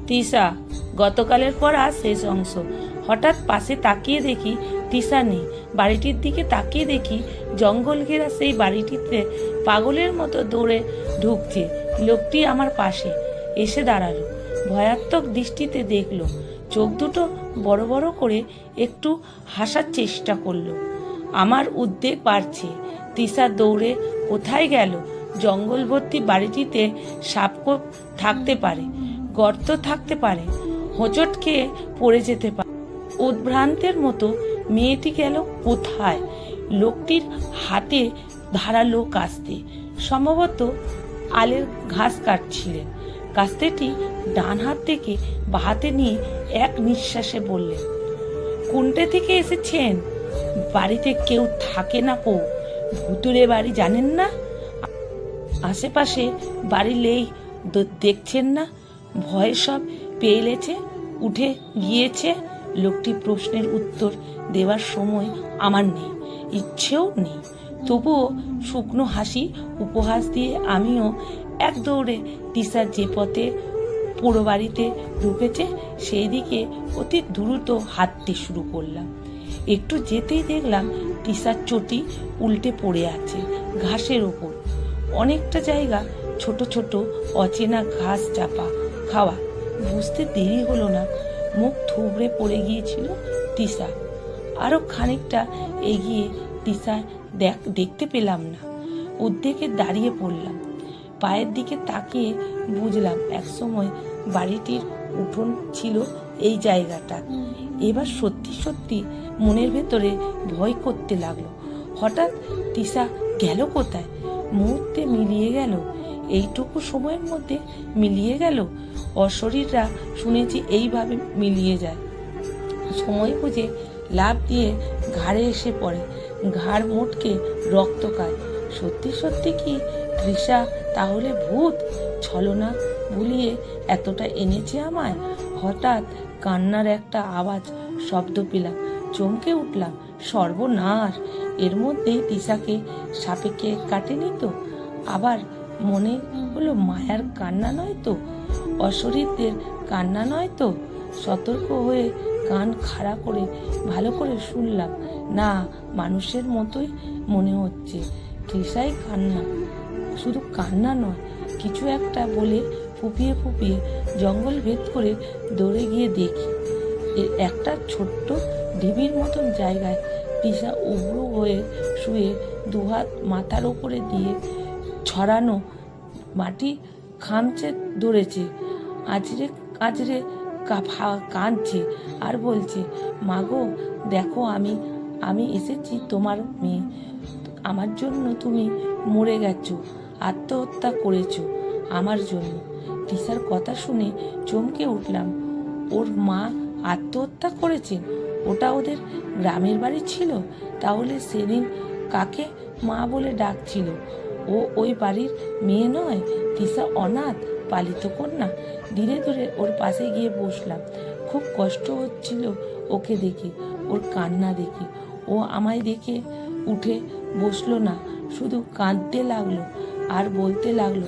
তিশা, গতকালের পর আজ শেষ অংশ। হঠাৎ পাশে তাকিয়ে দেখি তিশা নেই। বাড়িটির দিকে তাকিয়ে দেখি জঙ্গল ঘেরা সেই বাড়িটিতে পাগলের মতো দৌড়ে ঢুকছে লোকটি আমার পাশে এসে দাঁড়ালো। ভয়াত্মক দৃষ্টিতে দেখলো, চোখ দুটো বড় বড় করে একটু হাসার চেষ্টা করলো। আমার উদ্বেগ বাড়ছে। তিশা দৌড়ে কোথায় গেল? জঙ্গল ভর্তি বাড়িটিতে সাপকোপ থাকতে পারে, গর্ত থাকতে পারে, হোঁচট খেয়ে পড়ে যেতে পারে। উদ্ভ্রান্তের মতো মেয়েটি গেল কোথায়? লোকটির হাতে ধারালো কাস্তে, সম্ভবত আলের ঘাস কাটছিলেন। কাস্তেটি ডান হাত থেকে বা হাতে নিয়ে এক নিঃশ্বাসে বললেন, কোনটা থেকে এসেছেন? বাড়িতে কেউ থাকে না কো? ভুতুরে বাড়ি জানেন না? আশেপাশে বাড়ি নেই দেখছেন না? ভয়ে সব পেয়েলেছে, উঠে গিয়েছে। লোকটি প্রশ্নের উত্তর দেওয়ার সময় আমার নেই, ইচ্ছেও নেই। তবুও শুকনো হাসি উপহাস দিয়ে আমিও এক দৌড়ে তিশার যে পথে পুরো বাড়িতে ঢুকেছে সেই দিকে অতি দ্রুত হাঁটতে শুরু করলাম। একটু যেতেই দেখলাম তিশার চটি উল্টে পড়ে আছে ঘাসের ওপর। অনেকটা জায়গা ছোট ছোট অচেনা ঘাস চাপা খাওয়া। বুঝতে দেরি হলো না, মুখ থুবড়ে পড়ে গিয়েছিল তিশা। আরো খানিকটা এগিয়ে তিশা দেখতে পেলাম না। উদ্বেগে দাঁড়িয়ে পড়লাম। পায়ের দিকে তাকিয়ে বুঝলাম একসময় বাড়িটির উঠোন ছিল এই জায়গাটা। এবার সত্যি সত্যি মনের ভেতরে ভয় করতে লাগলো। হঠাৎ তিশা গেল কোথায়? মুহূর্তে মিলিয়ে গেল, এইটুকু সময়ের মধ্যে মিলিয়ে গেল। অশরীররা শুনেছি এইভাবে মিলিয়ে যায়। সময় বুঝে লাফ দিয়ে ঘাড়ে এসে পড়ে, ঘাড় মোটকে রক্ত খায়। সত্যি সত্যি কি তৃষা তাহলে ভূত? ছলনা ভুলিয়ে এতটা এনেছে আমায়। হঠাৎ কান্নার একটা আওয়াজ শব্দ পেলাম, চমকে উঠলাম। সর্বনাশ! এর মধ্যেই তিশাকে সাপে কাটেনি তো? আবার মনে হলো মায়ার কান্না নয় তো, অশরীরদের কান্না নয় তো? সতর্ক হয়ে কান খাড়া করে ভালো করে শুনলাম। না, মানুষের মতোই মনে হচ্ছে। তৃষাই কান্না, শুধু কান্না নয়, কিছু একটা বলে ফুপিয়ে ফুপিয়ে জঙ্গল ভেদ করে দৌড়ে গিয়ে দেখি একটা ছোট্ট ঢিবির মতন জায়গায় তৃষা উগ্র হয়ে শুয়ে দুহাত মাথার উপরে দিয়ে ছড়ানো মাটি খামচে ধরেছে, আজরে আজরে কাঁদছে আর বলছে, মাগো দেখো, আমি এসেছি, তোমার মেয়ে। আমার জন্য তুমি মরে গেছো, আত্মহত্যা করেছো আমার জন্য। তৃষার কথা শুনে চমকে উঠলাম। ওর মা আত্মহত্যা করেছেন? ওটা ওদের গ্রামের বাড়ি ছিল? তাহলে সেদিন কাকে মা বলে ডাকছিল? ও ওই বাড়ির মেয়ে নয়? তৃষা অনাথ, পালিত কন্যা। ধীরে ধীরে ওর পাশে গিয়ে বসলাম। খুব কষ্ট হচ্ছিল ওকে দেখে, ওর কান্না দেখে। ও আমায় দেখে উঠে বসলো না, শুধু কাঁদতে লাগলো আর বলতে লাগলো,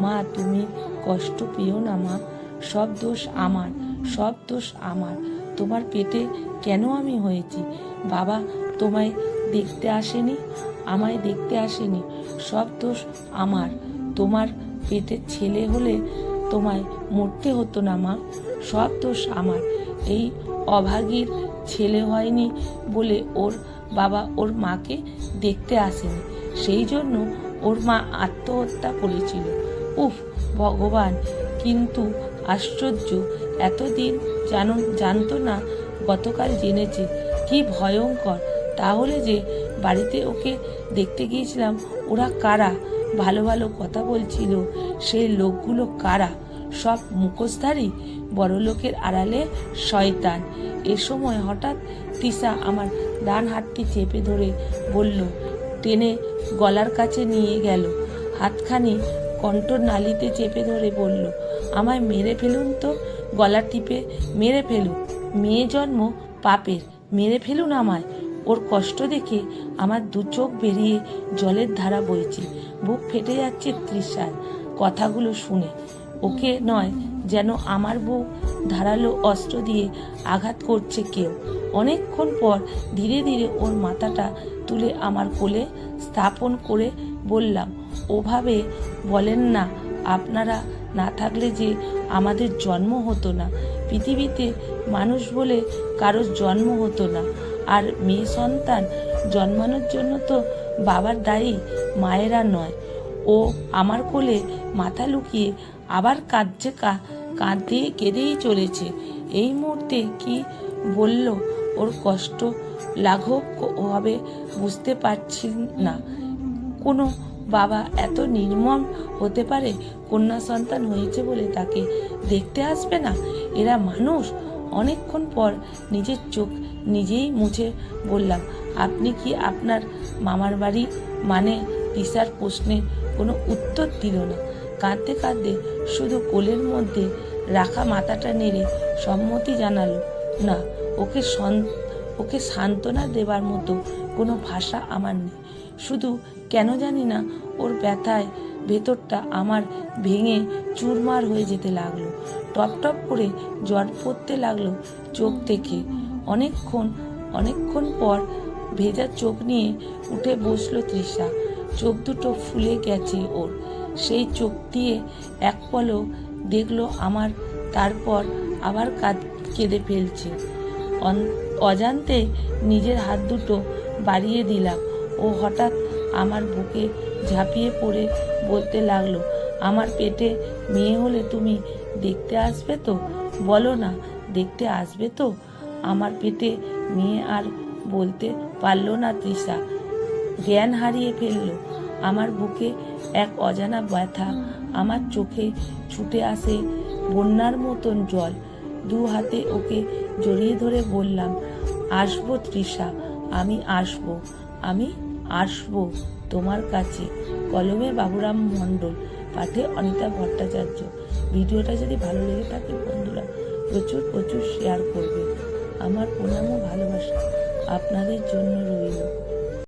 মা তুমি কষ্ট পেও না মা, সব দোষ আমার, সব দোষ আমার। তোমার পেটে কেন আমি হয়েছি? বাবা তোমায় দেখতে আসেনি, আমায় দেখতে আসেনি, সব দোষ আমার। তোমার পেটের ছেলে হলে তোমায় মরতে হতো না মা, সব দোষ আমার। এই অভাগীর ছেলে হয়নি বলে ওর বাবা ওর মাকে দেখতে আসেনি, সেই জন্য ওর মা আত্মহত্যা করেছিল। উফ ভগবান! কিন্তু আশ্চর্য, এতদিন জানতো না, গতকাল জেনেছে। কি ভয়ঙ্কর! তাহলে যে বাড়িতে ওকে দেখতে গিয়েছিলাম, ওরা কারা? ভালো ভালো কথা বলছিল, সেই লোকগুলো কারা? সব মুখোশধারী, বড় লোকের আড়ালে শয়তান। এ সময় হঠাৎ তৃষা আমার ডান হাতটি চেপে ধরে বলল, টেনে গলার কাছে নিয়ে গেল। হাতখানি কণ্ঠনালীতে চেপে ধরে বলল, আমায় মেরে ফেলুন তো, গলা টিপে মেরে ফেলুন। মেয়ে জন্ম পাপের, মেরে ফেলুন আমায়। ওর কষ্ট দেখে আমার দু চোখ বেরিয়ে জলের ধারা বইছে, বুক ফেটে যাচ্ছে তৃষার কথাগুলো শুনে। ওকে নয়, যেন আমার বউ ধারালো অস্ত্র দিয়ে আঘাত করছে কেউ। অনেকক্ষণ পর ধীরে ধীরে ওর মাথাটা তুলে আমার কোলে স্থাপন করে বললাম, ওভাবে বলেন না, আপনারা না থাকলে যে আমাদের জন্ম হতো না, পৃথিবীতে মানুষ বলে কারোর জন্ম হতো না। আর মেয়ে সন্তান জন্মানোর জন্য তো বাবার দায়ী, মায়েরা নয়। ও আমার কোলে মাথা লুকিয়ে আবার কেঁদেই চলেছে। এই মুহূর্তে কি বলল ওর কষ্ট লাঘব হবে বুঝতে পারছি না। কোনো বাবা এত নির্মম হতে পারে? কন্যা সন্তান হয়েছে বলে তাকে দেখতে আসবে না? এরা মানুষ? অনেকক্ষণ পর নিজের চোখ নিজেই মুছে বললাম, আপনি কি আপনার মামার বাড়ি? মানে তিশার প্রশ্নে কোনো উত্তর দিল না। কাঁদতে কাঁদতে শুধু কোলের মধ্যে রাখা মাথাটা নেড়ে সম্মতি জানালো। না, ওকে সান্ত্বনা দেবার মতো কোনো ভাষা আমার নেই। শুধু কেন জানি না ওর ব্যথায় ভেতরটা আমার ভেঙে চুরমার হয়ে যেতে লাগলো। টপ টপ করে জল পড়তে লাগলো চোখ থেকে। অনেকক্ষণ পর ভেজা চোখ নিয়ে উঠে বসলো তৃষা। চোখ দুটো ফুলে গেছে ওর। সেই চোখ দিয়ে এক পলক দেখলো আমার, তারপর আবার কেঁদে ফেলছে। অজান্তে নিজের হাত দুটো বাড়িয়ে দিলাম। ও হঠাৎ আমার বুকে ঝাঁপিয়ে পড়ে বলতে লাগলো, আমার পেটে মেয়ে হলে তুমি দেখতে আসবে তো? বলো না, দেখতে আসবে তো? আমার পেটে মেয়ে আর বলতে পারলো না তৃষা। জ্ঞান হারিয়ে ফেললো। আমার বুকে এক অজানা ব্যথা, আমার চোখে ছুটে আসে বন্যার মতন জল। দু হাতে ওকে জড়িয়ে ধরে বললাম, আসবো তৃষা, আমি আসবো তোমার কাছে। কলমে বাবুরাম মণ্ডল, পাঠে অনিতা ভট্টাচার্য। ভিডিওটা যদি ভালো লেগে থাকে বন্ধুরা প্রচুর শেয়ার করবে। আমার প্রণাম ও ভালোবাসা আপনাদের জন্য রইল।